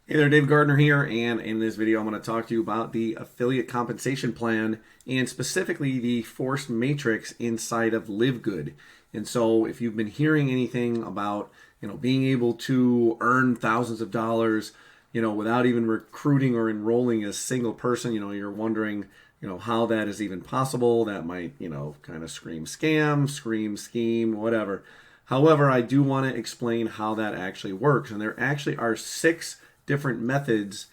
Hey there, Dave Gardner here, and in this video I'm going to talk to you about the affiliate compensation plan and specifically the forced matrix inside of LIVEGOOD. And so if you've been hearing anything about, being able to earn thousands of dollars, without even recruiting or enrolling a single person, you're wondering, how that is even possible. That might, kind of scream scam, scream scheme, whatever. However, I do want to explain how that actually works. And there actually are 6 different methods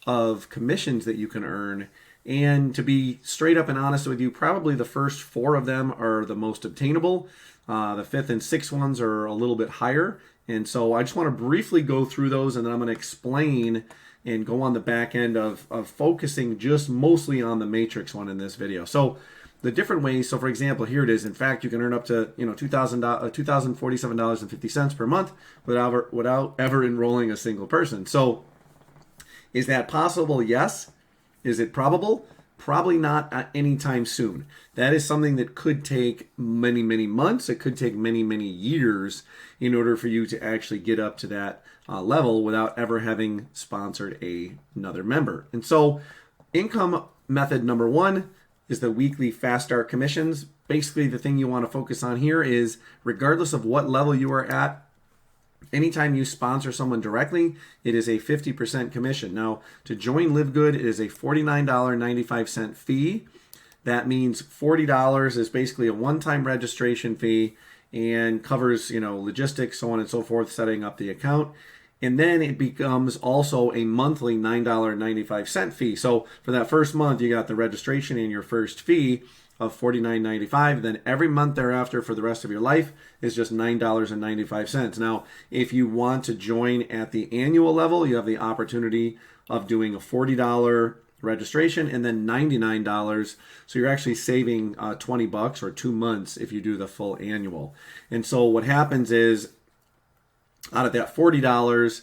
of commissions that you can earn. And to be straight up and honest with you, probably the first 4 of them are the most obtainable. The 5th and 6th ones are a little bit higher. And so I just want to briefly go through those, and then I'm going to explain and go on the back end of focusing just mostly on the matrix one in this video. So the different ways, so for example, here it is. In fact, you can earn up to $2,047.50 per month without ever enrolling a single person. So is that possible? Yes. Is it probable? Probably not anytime soon. That is something that could take many, many months. It could take many, many years in order for you to actually get up to that level without ever having sponsored another member. And so income method number 1 is the weekly fast start commissions. Basically, the thing you want to focus on here is regardless of what level you are at, anytime you sponsor someone directly, it is a 50% commission. Now, to join LIVEGOOD, it is a $49.95 fee. That means $40 is basically a one-time registration fee and covers, logistics, so on and so forth, setting up the account. And then it becomes also a monthly $9.95 fee. So for that first month, you got the registration and your first fee of $49.95. Then every month thereafter for the rest of your life is just $9.95. Now, if you want to join at the annual level, you have the opportunity of doing a $40 registration and then $99. So you're actually saving $20 or 2 months if you do the full annual. And so what happens is, out of that $40,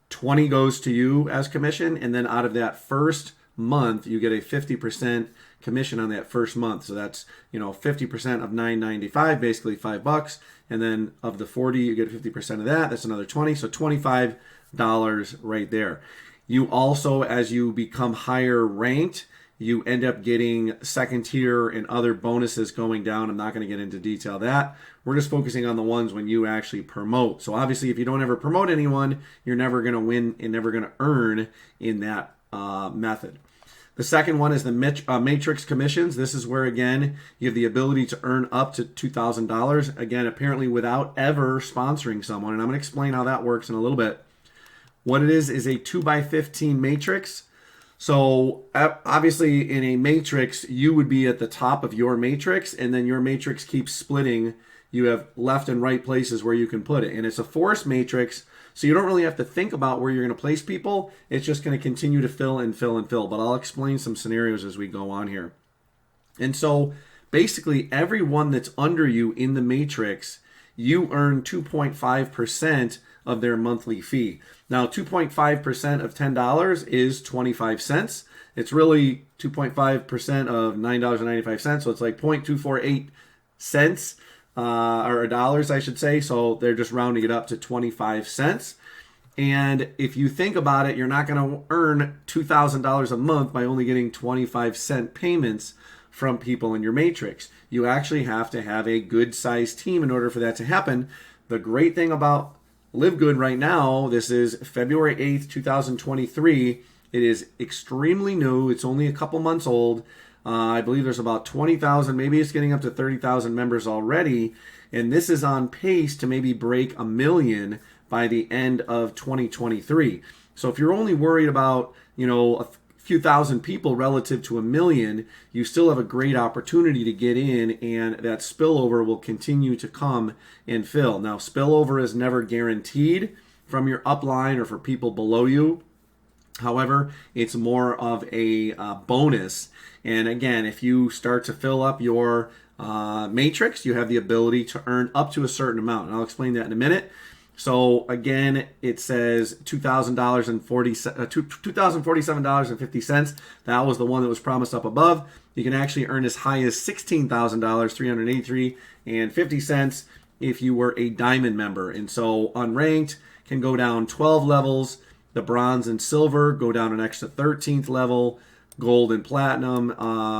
20 goes to you as commission, and then out of that first month, you get a 50% commission on that first month. So that's 50% of $9.95, basically $5, and then of the 40, you get 50% of that. That's another 20, so $25 right there. You also, as you become higher ranked, you end up getting second tier and other bonuses going down. I'm not going to get into detail that. We're just focusing on the ones when you actually promote. So obviously, if you don't ever promote anyone, you're never going to win and never going to earn in that method. The second one is the matrix commissions. This is where, again, you have the ability to earn up to $2,000. Again, apparently without ever sponsoring someone. And I'm going to explain how that works in a little bit. What it is a 2x15 matrix. So obviously in a matrix, you would be at the top of your matrix, and then your matrix keeps splitting. You have left and right places where you can put it. And it's a forced matrix, so you don't really have to think about where you're going to place people. It's just going to continue to fill and fill and fill. But I'll explain some scenarios as we go on here. And so basically everyone that's under you in the matrix, you earn 2.5% of their monthly fee. Now, 2.5% of $10 is 25 cents. It's really 2.5% of $9.95, so it's like 0.248 cents or dollars, I should say. So they're just rounding it up to 25 cents. And if you think about it, you're not going to earn $2,000 a month by only getting 25-cent payments from people in your matrix. You actually have to have a good-sized team in order for that to happen. The great thing about LIVEGOOD right now, this is February 8th, 2023. It is extremely new. It's only a couple months old. I believe there's about 20,000, maybe it's getting up to 30,000 members already. And this is on pace to maybe break 1 million by the end of 2023. So if you're only worried about, a few thousand people relative to 1 million, you still have a great opportunity to get in, and that spillover will continue to come and fill. Now, spillover is never guaranteed from your upline or for people below you. However, it's more of a bonus. And again, if you start to fill up your matrix, you have the ability to earn up to a certain amount. And I'll explain that in a minute. So again, it says $2,047.50. That was the one that was promised up above. You can actually earn as high as $16,000, $383.50 if you were a diamond member. And so unranked can go down 12 levels. The bronze and silver go down an extra 13th level. Gold and platinum,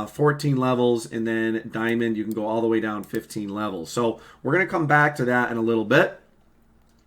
14 levels, and then diamond, you can go all the way down 15 levels. So we're going to come back to that in a little bit.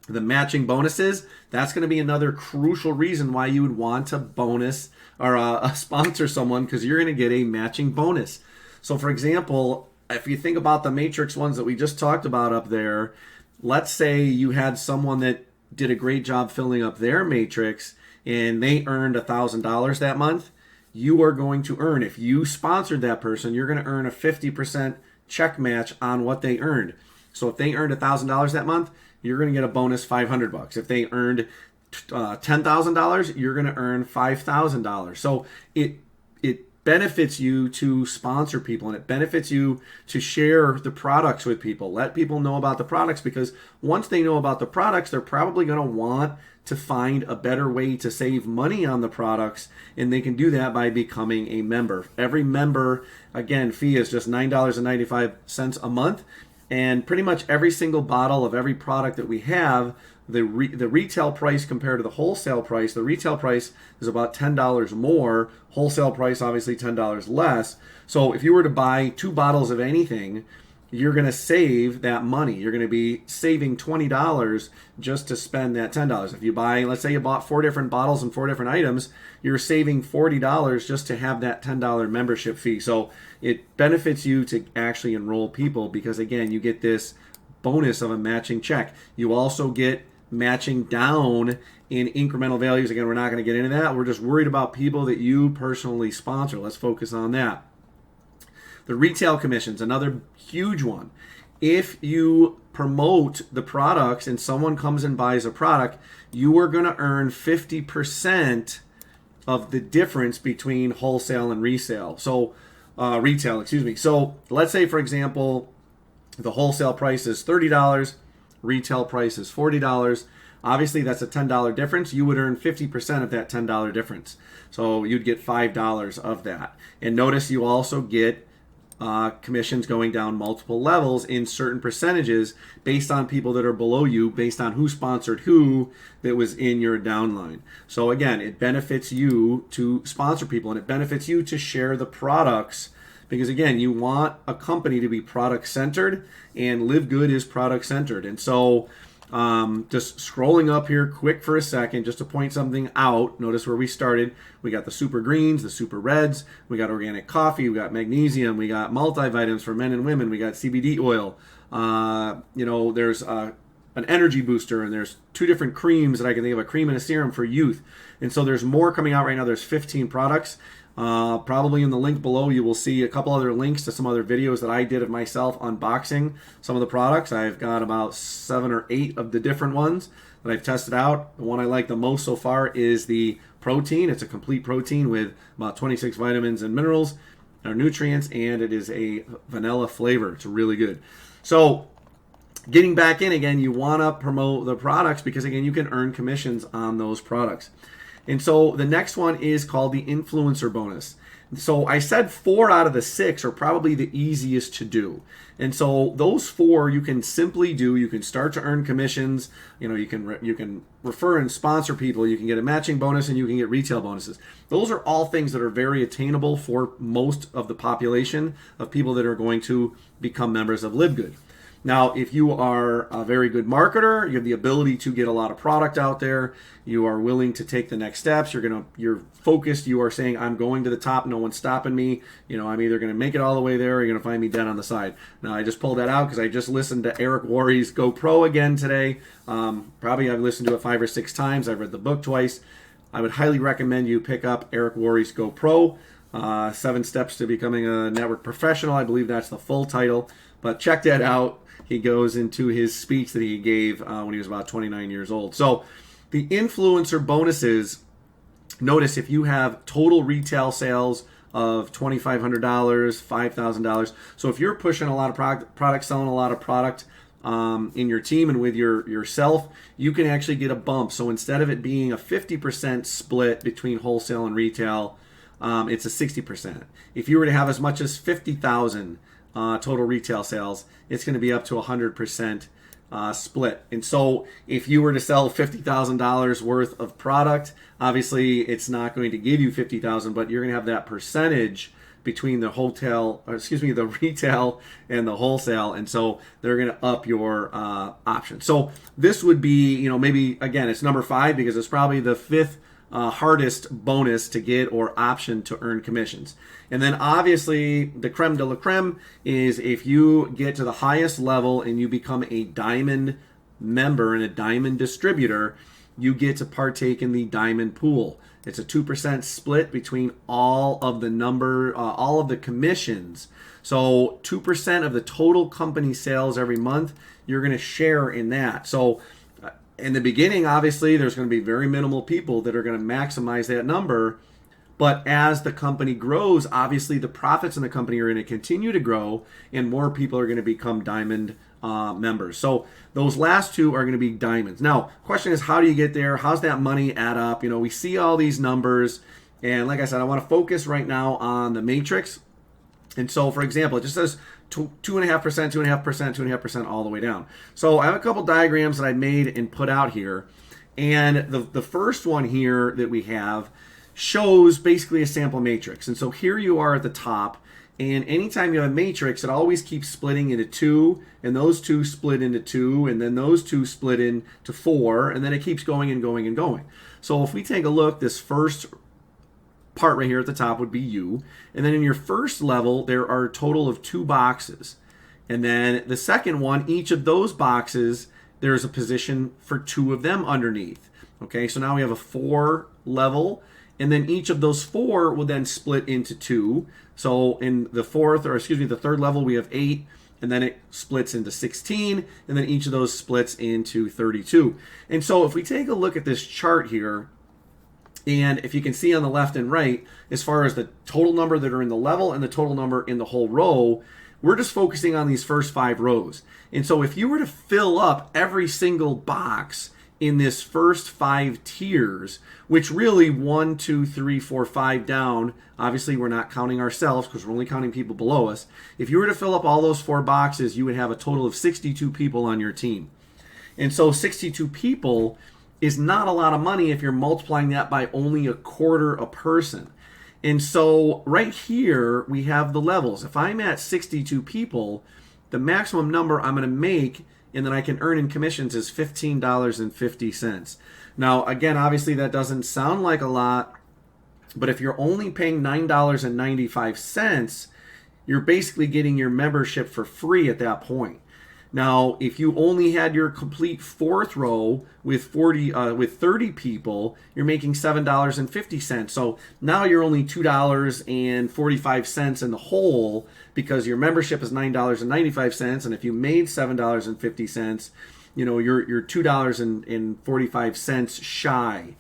The matching bonuses, that's going to be another crucial reason why you would want to bonus or sponsor someone, because you're going to get a matching bonus. So for example, if you think about the matrix ones that we just talked about up there, let's say you had someone that did a great job filling up their matrix and they earned $1,000 that month. You are going to earn, if you sponsored that person, you're going to earn a 50% check match on what they earned. So if they earned $1,000 that month, you're going to get a bonus $500. If they earned $10,000, you're going to earn $5,000. So it benefits you to sponsor people, and it benefits you to share the products with people. Let people know about the products, because once they know about the products, they're probably going to want to find a better way to save money on the products, and they can do that by becoming a member. Every member, again, fee is just $9.95 a month, and pretty much every single bottle of every product that we have, the retail price compared to the wholesale price, the retail price is about $10 more, wholesale price obviously $10 less. So if you were to buy 2 bottles of anything, you're going to save that money. You're going to be saving $20 just to spend that $10. If you buy, let's say you bought 4 different bottles and 4 different items, you're saving $40 just to have that $10 membership fee. So it benefits you to actually enroll people, because again, you get this bonus of a matching check. You also get matching down in incremental values. Again, we're not going to get into that. We're just worried about people that you personally sponsor. Let's focus on that. The retail commissions, another huge one. If you promote the products and someone comes and buys a product, you are going to earn 50% of the difference between wholesale and resale. So, retail, excuse me. So let's say, for example, the wholesale price is $30, retail price is $40. Obviously, that's a $10 difference. You would earn 50% of that $10 difference. So you'd get $5 of that. And notice you also get commissions going down multiple levels in certain percentages based on people that are below you, based on who sponsored who that was in your downline. So again, it benefits you to sponsor people, and it benefits you to share the products, because again, you want a company to be product centered, and Live Good is product centered. And so just scrolling up here quick for a second, just to point something out. Notice where we started. We got the super greens, the super reds, we got organic coffee, we got magnesium, we got multivitamins for men and women, we got CBD oil. There's an energy booster, and there's 2 different creams that I can think of, a cream and a serum for youth. And so there's more coming out right now. There's 15 products. Probably in the link below, you will see a couple other links to some other videos that I did of myself unboxing some of the products. I've got about 7 or 8 of the different ones that I've tested out. The one I like the most so far is the protein. It's a complete protein with about 26 vitamins and minerals or nutrients, and it is a vanilla flavor. It's really good. So getting back in again, you want to promote the products, because again, you can earn commissions on those products. And so the next one is called the influencer bonus. So I said 4 out of the 6 are probably the easiest to do. And so those 4 you can simply do. You can start to earn commissions. You can refer and sponsor people. You can get a matching bonus, and you can get retail bonuses. Those are all things that are very attainable for most of the population of people that are going to become members of Live Good. Now, if you are a very good marketer, you have the ability to get a lot of product out there, you are willing to take the next steps, you're focused, you are saying, I'm going to the top, no one's stopping me, I'm either going to make it all the way there, or you're going to find me dead on the side. Now, I just pulled that out because I just listened to Eric Worre's Go Pro again today. Probably I've listened to it 5 or 6 times. I've read the book twice. I would highly recommend you pick up Eric Worre's Go Pro, 7 Steps to Becoming a Network Professional. I believe that's the full title, but check that out. He goes into his speech that he gave when he was about 29 years old. So the influencer bonuses, notice if you have total retail sales of $2,500, $5,000. So if you're pushing a lot of product, selling a lot of product in your team and with yourself, you can actually get a bump. So instead of it being a 50% split between wholesale and retail, it's a 60%. If you were to have as much as 50,000 total retail sales, it's going to be up to 100% split. And so if you were to sell $50,000 worth of product, obviously it's not going to give you $50,000, but you're going to have that percentage between the the retail and the wholesale, and so they're going to up your option. So this would be, maybe again it's number 5 because it's probably the 5th hardest bonus to get or option to earn commissions. And then obviously the creme de la creme is if you get to the highest level and you become a diamond member and a diamond distributor, you get to partake in the diamond pool. It's a 2% split between all of the commissions. So 2% of the total company sales every month, you're going to share in that. So in the beginning, obviously, there's going to be very minimal people that are going to maximize that number. But as the company grows, obviously the profits in the company are going to continue to grow and more people are going to become diamond members. So those last 2 are going to be diamonds. Now, question is, how do you get there? How's that money add up? We see all these numbers. And like I said, I want to focus right now on the matrix. And so, for example, it just says 2.5%, 2.5%, 2.5% all the way down. So I have a couple diagrams that I made and put out here. And the first one here that we have shows basically a sample matrix. And so here you are at the top. And anytime you have a matrix, it always keeps splitting into 2, and those 2 split into 2, and then those 2 split into 4, and then it keeps going and going and going. So if we take a look, this first part right here at the top would be you. And then in your first level, there are a total of 2 boxes. And then the second one, each of those boxes, there's a position for 2 of them underneath. Okay, so now we have a 4 level. And then each of those 4 will then split into 2. So in the third level, we have 8, and then it splits into 16, and then each of those splits into 32. And so if we take a look at this chart here, and if you can see on the left and right, as far as the total number that are in the level and the total number in the whole row, we're just focusing on these first 5 rows. And so if you were to fill up every single box in this first 5 tiers, which really 1, 2, 3, 4, 5 down, obviously we're not counting ourselves because we're only counting people below us. If you were to fill up all those 4 boxes, you would have a total of 62 people on your team. And so 62 people is not a lot of money if you're multiplying that by only a quarter a person. And so right here we have the levels. If I'm at 62 people, the maximum number I'm going to make and that I can earn in commissions is $15.50. Now, again, obviously that doesn't sound like a lot, but if you're only paying $9.95, you're basically getting your membership for free at that point. Now, if you only had your complete 4th row with 30 people, you're making $7.50. So now you're only $2.45 in the hole because your membership is $9.95, and if you made $7.50, you're $2.45 shy.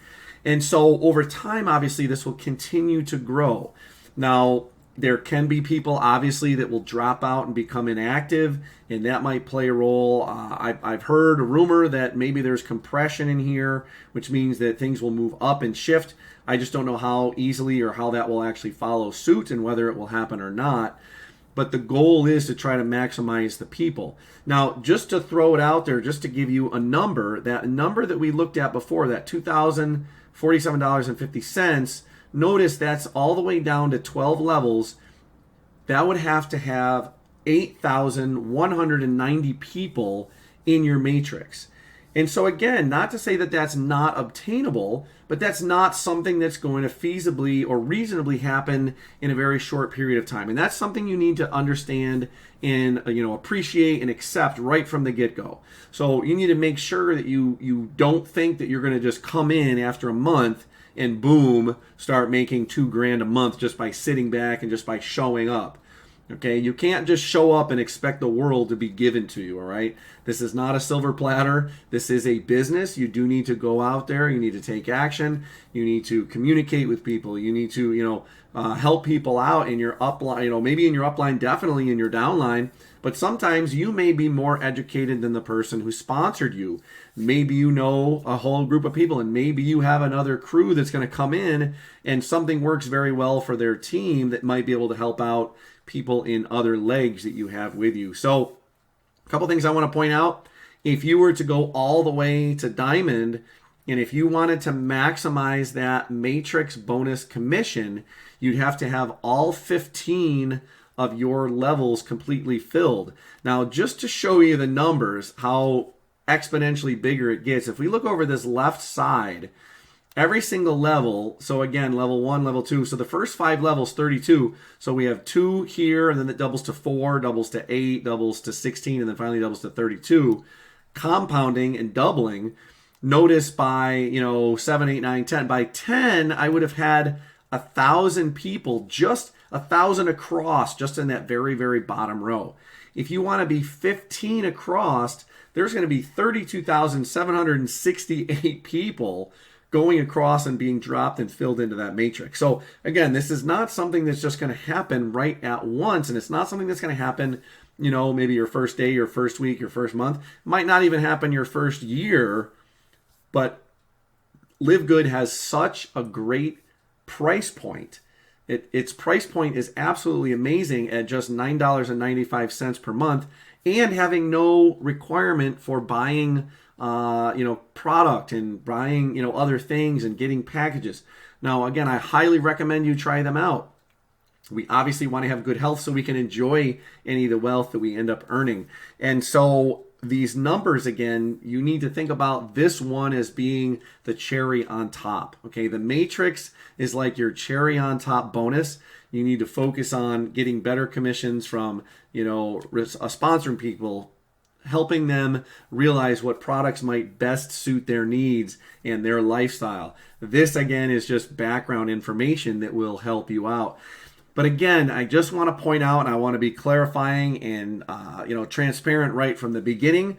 And so over time, obviously, this will continue to grow. Now, there can be people, obviously, that will drop out and become inactive, and that might play a role. I've heard a rumor that maybe there's compression in here, which means that things will move up and shift. I just don't know how easily or how that will actually follow suit and whether it will happen or not. But the goal is to try to maximize the people. Now, just to throw it out there, just to give you a number, that number that we looked at before, that $2,047.50, notice that's all the way down to 12 levels. That would have to have 8,190 people in your matrix. And so again, not to say that that's not obtainable, but that's not something that's going to feasibly or reasonably happen in a very short period of time. And that's something you need to understand and appreciate and accept right from the get-go. So you need to make sure that you don't think that you're going to just come in after a month and boom, start making $2,000 a month just by sitting back and just by showing up. Okay, you can't just show up and expect the world to be given to you, all right? This is not a silver platter. This is a business. You do need to go out there. You need to take action. You need to communicate with people. You need to, help people out in your upline, maybe in your upline, definitely in your downline. But sometimes you may be more educated than the person who sponsored you. Maybe you know a whole group of people, and maybe you have another crew that's going to come in and something works very well for their team that might be able to help out people in other legs that you have with you. So a couple things I want to point out If you were to go all the way to diamond, and if you wanted to maximize that matrix bonus commission, you'd have to have all 15 of your levels completely filled. Now, just to show you the numbers, how exponentially bigger it gets, if we look over this left side, every single level, so again, level 1, level 2, so the first 5 levels, 32, so we have 2 here, and then it doubles to 4, doubles to 8, doubles to 16, and then finally doubles to 32, compounding and doubling. Notice by, 7, 8, 9, 10, by 10, I would have had 1,000 people, just 1,000 across, just in that very, very bottom row. If you want to be 15 across, there's going to be 32,768 people going across and being dropped and filled into that matrix. So again, this is not something that's just going to happen right at once, and it's not something that's going to happen, maybe your first day, your first week, your first month. It might not even happen your first year, but Live Good has such a great price point. Its price point is absolutely amazing at just $9.95 per month, and having no requirement for buying product and buying other things and getting packages. Now again, I highly recommend you try them out. We obviously want to have good health so we can enjoy any of the wealth that we end up earning. And so these numbers, again, you need to think about this one as being the cherry on top. Okay, the matrix is like your cherry on top bonus. You need to focus on getting better commissions from, sponsoring people, helping them realize what products might best suit their needs and their lifestyle. This, again, is just background information that will help you out. But again, I just want to point out, and I want to be clarifying and transparent right from the beginning,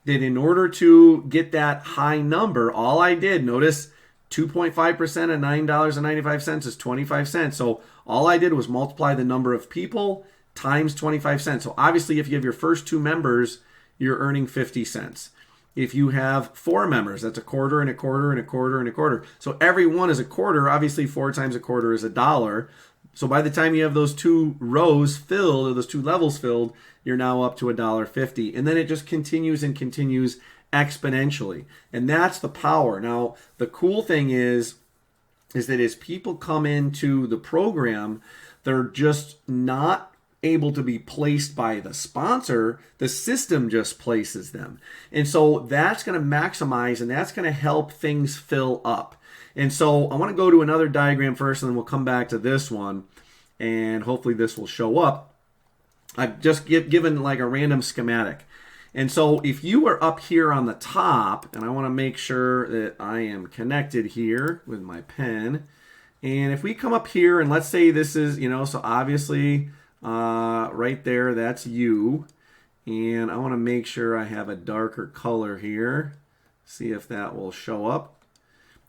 that in order to get that high number, all I did, notice 2.5% of $9.95 is 25 cents. So all I did was multiply the number of people times 25 cents. So obviously, if you have your first 2 members, you're earning 50 cents. If you have 4 members, that's a quarter and a quarter and a quarter and a quarter. So every one is a quarter. Obviously, 4 times a quarter is $1. So by the time you have those 2 rows filled, or those 2 levels filled, you're now up to $1.50. And then it just continues and continues exponentially. And that's the power. Now, the cool thing is that as people come into the program, they're just not able to be placed by the sponsor. The system just places them. And so that's going to maximize, and that's going to help things fill up. And so I want to go to another diagram first, and then we'll come back to this one, and hopefully this will show up. I've just given like a random schematic. And so if you are up here on the top, and I want to make sure that I am connected here with my pen, and if we come up here, and let's say this is, so obviously right there, that's you. And I want to make sure I have a darker color here. See if that will show up.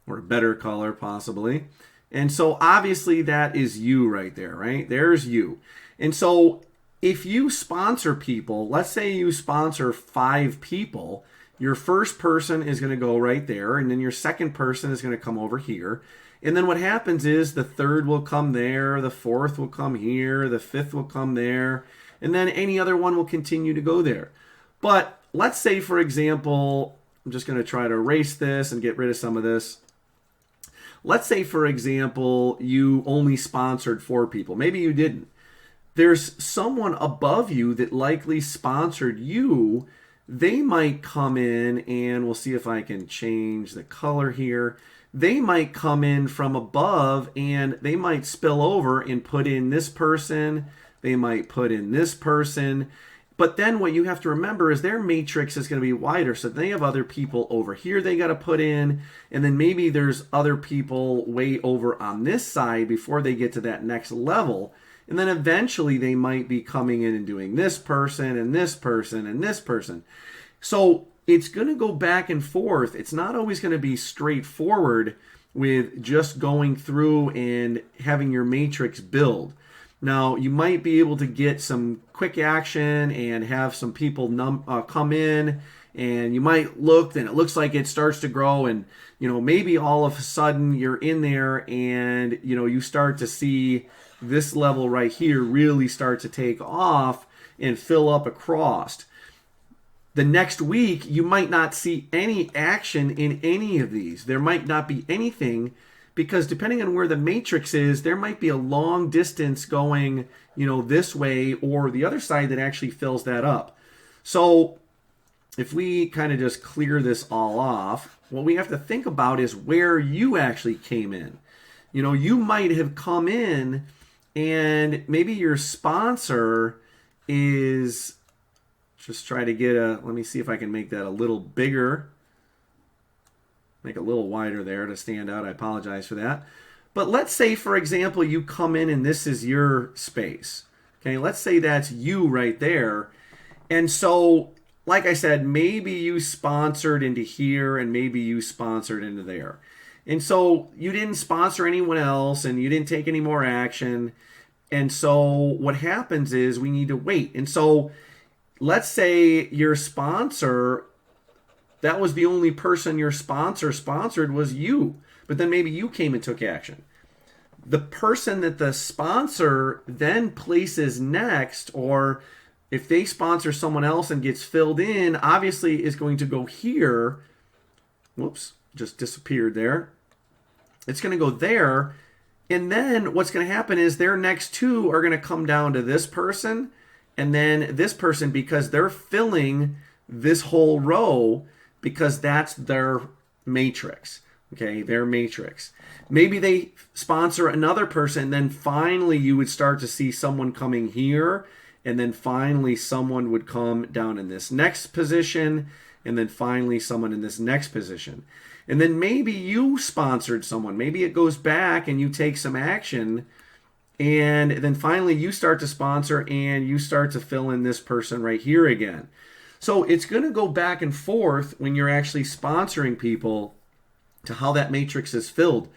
Or a better color, possibly. And so obviously that is you right there, right? There's you. And so if you sponsor people, let's say you sponsor 5 people, your first person is going to go right there, and then your second person is going to come over here. And then what happens is the third will come there, the fourth will come here, the fifth will come there, and then any other one will continue to go there. But let's say, for example, I'm just going to try to erase this and get rid of some of this. Let's say, for example, you only sponsored 4 people. Maybe you didn't. There's someone above you that likely sponsored you. They might come in, and we'll see if I can change the color here. They might come in from above, and they might spill over and put in this person. They might put in this person. But then what you have to remember is their matrix is going to be wider. So they have other people over here they got to put in. And then maybe there's other people way over on this side before they get to that next level. And then eventually they might be coming in and doing this person and this person and this person. So it's going to go back and forth. It's not always going to be straightforward with just going through and having your matrix build. Now, you might be able to get some quick action and have some people come in, and you might look, and it looks like it starts to grow, and maybe all of a sudden you're in there, and you start to see this level right here really start to take off and fill up across. The next week, you might not see any action in any of these. There might not be anything because depending on where the matrix is, there might be a long distance going, this way or the other side that actually fills that up. So if we kind of just clear this all off, what we have to think about is where you actually came in. You might have come in and maybe your sponsor is, just try to get let me see if I can make that a little bigger. Make it a little wider there to stand out. I apologize for that. But let's say, for example, you come in and this is your space. Okay, let's say that's you right there. And so, like I said, maybe you sponsored into here and maybe you sponsored into there. And so you didn't sponsor anyone else and you didn't take any more action. And so what happens is we need to wait. And so let's say your sponsor, that was the only person your sponsor sponsored was you. But then maybe you came and took action. The person that the sponsor then places next, or if they sponsor someone else and gets filled in, obviously is going to go here. Whoops, just disappeared there. It's going to go there. And then what's going to happen is their next two are going to come down to this person and then this person because they're filling this whole row because that's their matrix. Okay, their matrix. Maybe they sponsor another person, then finally you would start to see someone coming here, and then finally someone would come down in this next position, and then finally someone in this next position. And then maybe you sponsored someone. Maybe it goes back and you take some action, and then finally you start to sponsor and you start to fill in this person right here again. So it's going to go back and forth when you're actually sponsoring people to how that matrix is filled.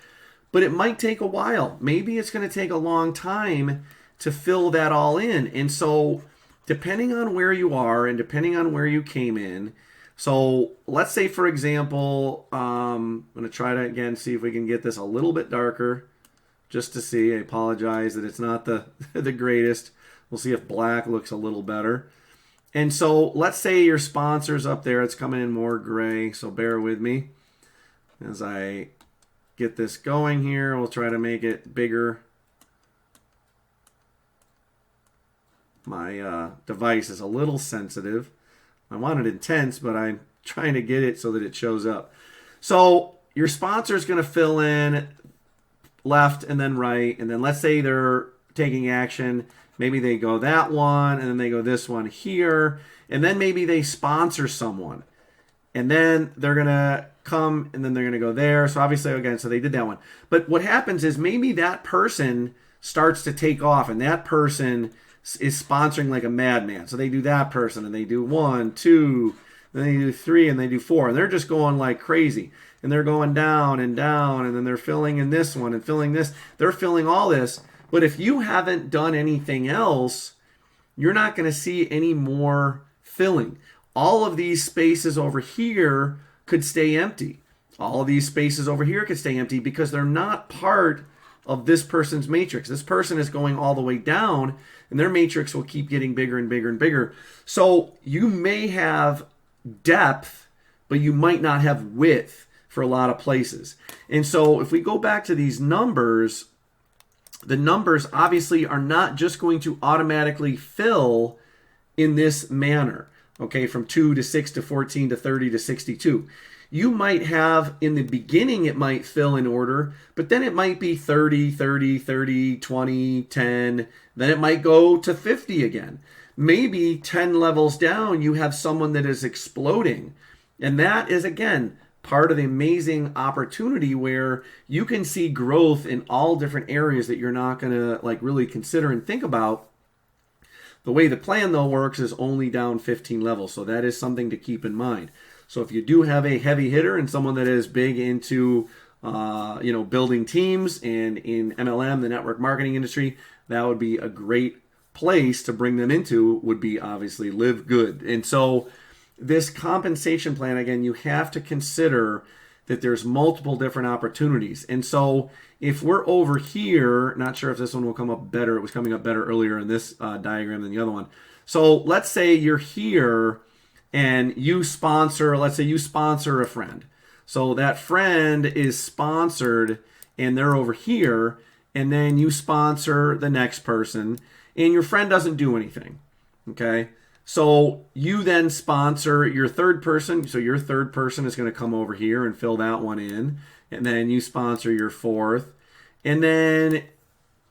But it might take a while. Maybe it's going to take a long time to fill that all in. And so depending on where you are and depending on where you came in, so let's say, for example, I'm going to try to, again, see if we can get this a little bit darker just to see. I apologize that it's not the, the greatest. We'll see if black looks a little better. And so let's say your sponsor's up there. It's coming in more gray, so bear with me. As I get this going here, we'll try to make it bigger. My device is a little sensitive. I want it intense, but I'm trying to get it so that it shows up. So your sponsor is going to fill in left and then right. And then let's say they're taking action. Maybe they go that one, and then they go this one here. And then maybe they sponsor someone. And then they're going to come, and then they're going to go there. So obviously, again, so they did that one. But what happens is maybe that person starts to take off, and that person is sponsoring like a madman. So they do that person, and they do 1, 2, then they do 3, and they do 4. And they're just going like crazy. And they're going down, and then they're filling in this one and filling this. They're filling all this. But if you haven't done anything else, you're not going to see any more filling. All of these spaces over here could stay empty. All of these spaces over here could stay empty because they're not part of this person's matrix. This person is going all the way down, and their matrix will keep getting bigger and bigger and bigger. So you may have depth, but you might not have width for a lot of places. And so if we go back to these numbers, the numbers obviously are not just going to automatically fill in this manner. Okay, from 2 to 6 to 14 to 30 to 62. You might have, in the beginning, it might fill in order, but then it might be 30, 30, 30, 20, 10. Then it might go to 50 again. Maybe 10 levels down, you have someone that is exploding. And that is, again, part of the amazing opportunity where you can see growth in all different areas that you're not going to really consider and think about. The way the plan, though, works is only down 15 levels, so that is something to keep in mind. So if you do have a heavy hitter and someone that is big into building teams and in MLM, the network marketing industry, that would be a great place to bring them into, would be obviously Live Good. And so this compensation plan, again, you have to consider that there's multiple different opportunities. And so if we're over here, not sure if this one will come up better. It was coming up better earlier in this diagram than the other one. So let's say you're here, and you sponsor, let's say you sponsor a friend. So that friend is sponsored and they're over here, and then you sponsor the next person and your friend doesn't do anything. Okay? So you then sponsor your third person. So your third person is going to come over here and fill that one in. And then you sponsor your fourth. And then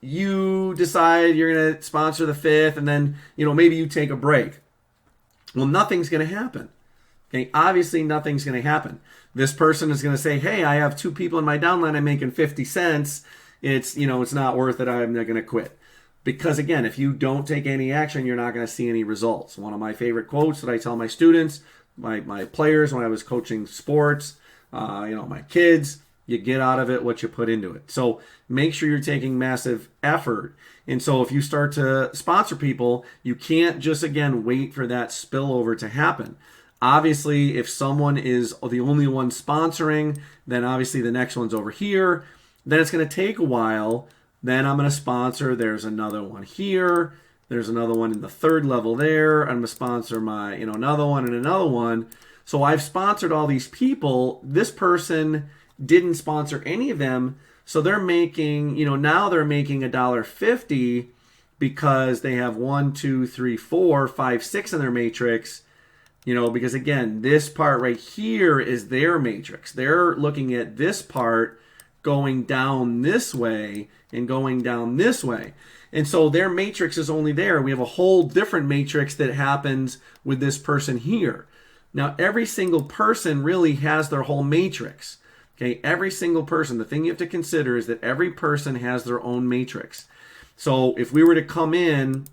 you decide you're going to sponsor the fifth. And then, maybe you take a break. Well, nothing's going to happen. Okay, obviously nothing's going to happen. This person is going to say, hey, I have 2 people in my downline. I'm making 50 cents. It's not worth it. I'm not going to quit. Because again, if you don't take any action, you're not going to see any results. One of my favorite quotes that I tell my students, my players when I was coaching sports, my kids, you get out of it what you put into it. So make sure you're taking massive effort. And so if you start to sponsor people, you can't just, again, wait for that spillover to happen. Obviously, if someone is the only one sponsoring, then obviously the next one's over here. Then it's going to take a while. Then I'm going to sponsor. There's another one here. There's another one in the third level there. I'm going to sponsor my, another one and another one. So I've sponsored all these people. This person didn't sponsor any of them. So they're making, now they're making $1.50 because they have 1, 2, 3, 4, 5, 6 in their matrix. Because again, this part right here is their matrix. They're looking at this part going down this way and going down this way. And so their matrix is only there. We have a whole different matrix that happens with this person here. Now, every single person really has their whole matrix. Okay, every single person. The thing you have to consider is that every person has their own matrix. So if we were to come in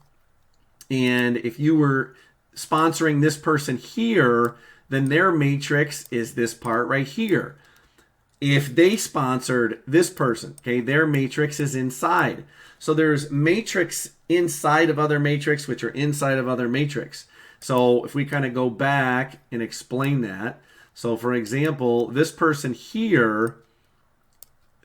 and if you were sponsoring this person here, then their matrix is this part right here. If they sponsored this person, okay, their matrix is inside. So there's matrix inside of other matrix, which are inside of other matrix. So if we kind of go back and explain that. So for example, this person here,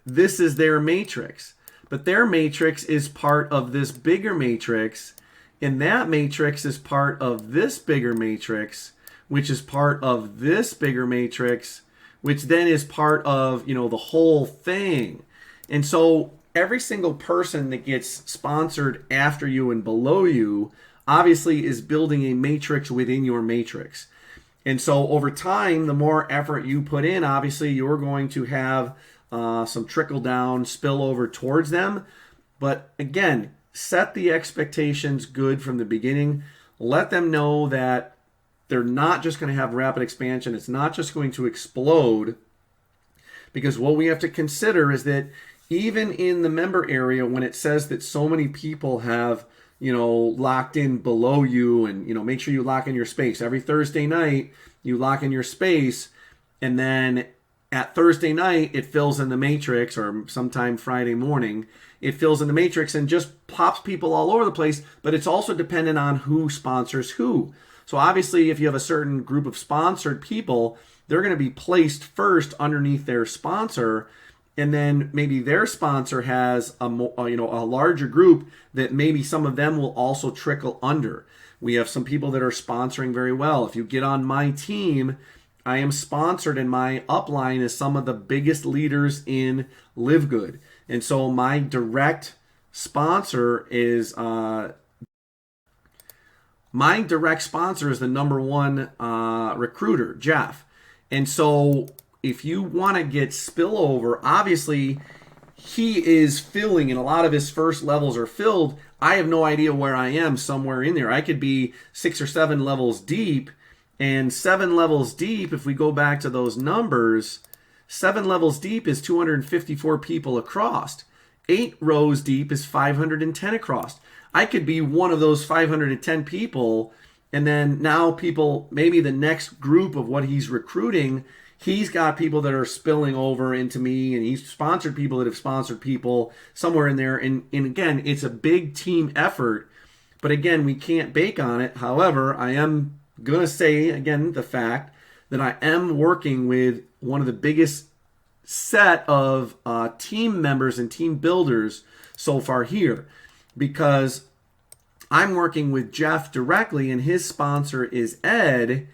this is their matrix. But their matrix is part of this bigger matrix. And that matrix is part of this bigger matrix, which is part of this bigger matrix, which then is part of, the whole thing. And so every single person that gets sponsored after you and below you obviously is building a matrix within your matrix. And so over time, the more effort you put in, obviously you're going to have some trickle down spillover towards them. But again, set the expectations good from the beginning. Let them know that they're not just going to have rapid expansion. It's not just going to explode. Because what we have to consider is that even in the member area, when it says that so many people have, locked in below you, and, make sure you lock in your space. Every Thursday night, you lock in your space, and then at Thursday night, it fills in the matrix, or sometime Friday morning, it fills in the matrix and just pops people all over the place, but it's also dependent on who sponsors who. So obviously, if you have a certain group of sponsored people, they're going to be placed first underneath their sponsor, and then maybe their sponsor has a larger group that maybe some of them will also trickle under. We have some people that are sponsoring very well. If you get on my team, I am sponsored, and my upline is some of the biggest leaders in LIVEGOOD. And so my direct sponsor is the number one recruiter, Jeff. And so if you want to get spillover, obviously he is filling, and a lot of his first levels are filled. I have no idea where I am somewhere in there. I could be 6 or 7 levels deep, and 7 levels deep, if we go back to those numbers, 7 levels deep is 254 people across. 8 rows deep is 510 across. I could be one of those 510 people, and then now people, maybe the next group of what he's recruiting, he's got people that are spilling over into me, and he's sponsored people that have sponsored people somewhere in there. And again, it's a big team effort, but again, we can't bake on it. However, I am going to say, again, the fact that I am working with one of the biggest set of team members and team builders so far here, because I'm working with Jeff directly, and his sponsor is Ed,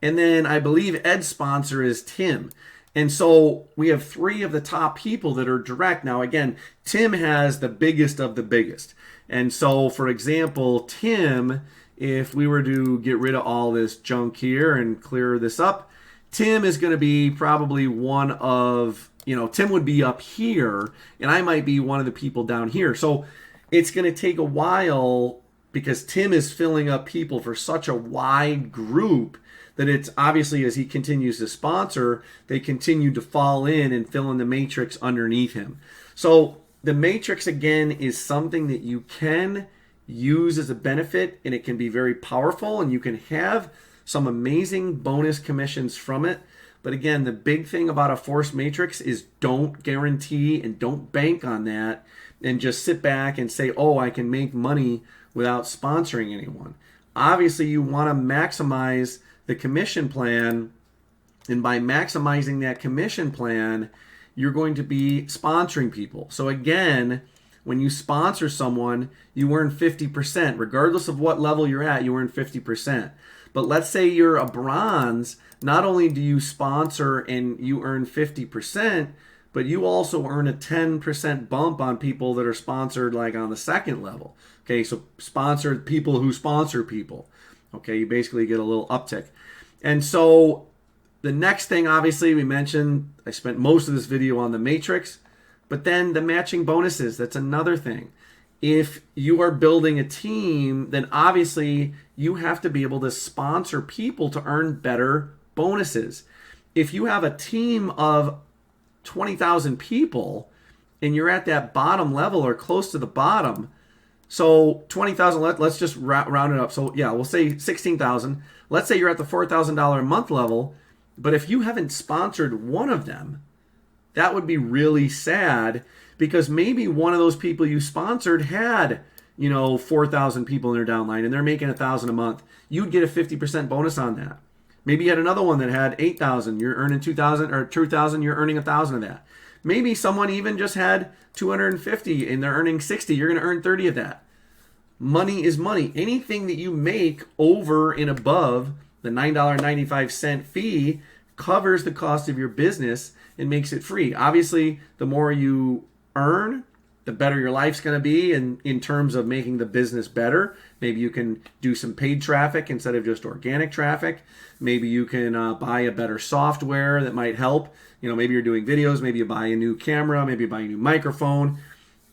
And then I believe Ed's sponsor is Tim. And so we have 3 of the top people that are direct. Now, again, Tim has the biggest of the biggest. And so, for example, Tim, if we were to get rid of all this junk here and clear this up, Tim is going to be probably one of, Tim would be up here, and I might be one of the people down here. So it's going to take a while because Tim is filling up people for such a wide group that it's obviously, as he continues to sponsor, they continue to fall in and fill in the matrix underneath him. So the matrix, again, is something that you can use as a benefit, and it can be very powerful, and you can have some amazing bonus commissions from it. But again, the big thing about a force matrix is don't guarantee and don't bank on that and just sit back and say, oh, I can make money without sponsoring anyone. Obviously, you want to maximize the commission plan, and by maximizing that commission plan, you're going to be sponsoring people. So again, when you sponsor someone, you earn 50%. Regardless of what level you're at, you earn 50%. But let's say you're a bronze, not only do you sponsor and you earn 50%, but you also earn a 10% bump on people that are sponsored like on the second level. Okay, so sponsored people who sponsor people. Okay, you basically get a little uptick. And so the next thing, obviously, we mentioned, I spent most of this video on the matrix, but then the matching bonuses, that's another thing. If you are building a team, then obviously you have to be able to sponsor people to earn better bonuses. If you have a team of 20,000 people and you're at that bottom level or close to the bottom, so 20,000, let's just round it up. So yeah, we'll say 16,000. Let's say you're at the $4,000 a month level, but if you haven't sponsored one of them, that would be really sad, because maybe one of those people you sponsored had, 4,000 people in their downline and they're making 1,000 a month. You'd get a 50% bonus on that. Maybe you had another one that had 8,000. You're earning 2,000, or 2,000, you're earning 1,000 of that. Maybe someone even just had 250 and they're earning 60. You're going to earn 30 of that. Money is money. Anything that you make over and above the $9.95 fee covers the cost of your business and makes it free. Obviously, the more you earn, the better your life's going to be in terms of making the business better. Maybe you can do some paid traffic instead of just organic traffic. Maybe you can buy a better software that might help. Maybe you're doing videos, maybe you buy a new camera, maybe you buy a new microphone.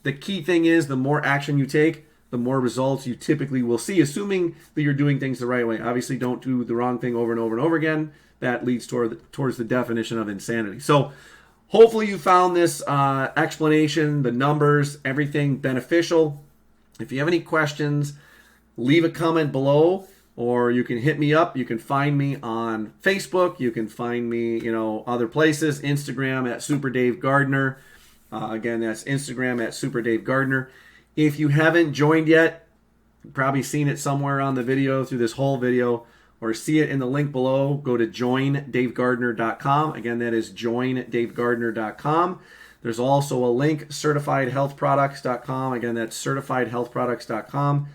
The key thing is the more action you take, the more results you typically will see, assuming that you're doing things the right way. Obviously, don't do the wrong thing over and over and over again. That leads towards the definition of insanity. So hopefully you found this explanation, the numbers, everything beneficial. If you have any questions, leave a comment below, or you can hit me up. You can find me on Facebook. You can find me, other places. Instagram at Super Dave Gardner. Again, that's Instagram at Super Dave Gardner. If you haven't joined yet, you've probably seen it somewhere on the video through this whole video, or see it in the link below. Go to joindavegardner.com. Again, that is joindavegardner.com. There's also a link, certifiedhealthproducts.com. Again, that's certifiedhealthproducts.com.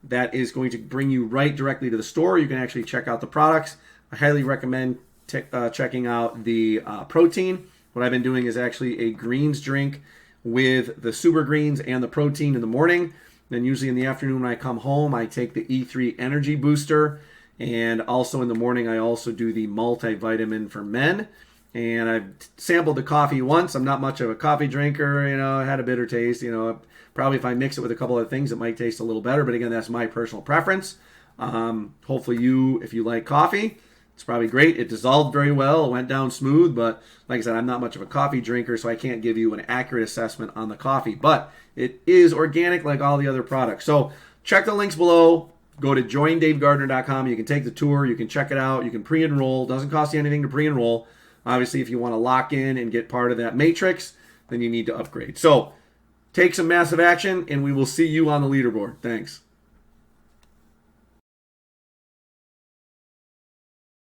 That is going to bring you right directly to the store. You can actually check out the products. I highly recommend checking out the protein. What I've been doing is actually a greens drink with the super greens and the protein in the morning. Then usually in the afternoon when I come home, I take the E3 energy booster. And also in the morning, I also do the multivitamin for men. And I've sampled the coffee once. I'm not much of a coffee drinker. It had a bitter taste. Probably if I mix it with a couple other things, it might taste a little better. But again, that's my personal preference. Hopefully if you like coffee, it's probably great. It dissolved very well. It went down smooth. But like I said, I'm not much of a coffee drinker, so I can't give you an accurate assessment on the coffee. But it is organic like all the other products. So check the links below. Go to joindavegardner.com. You can take the tour. You can check it out. You can pre-enroll. It doesn't cost you anything to pre-enroll. Obviously, if you want to lock in and get part of that matrix, then you need to upgrade. So take some massive action, and we will see you on the leaderboard. Thanks.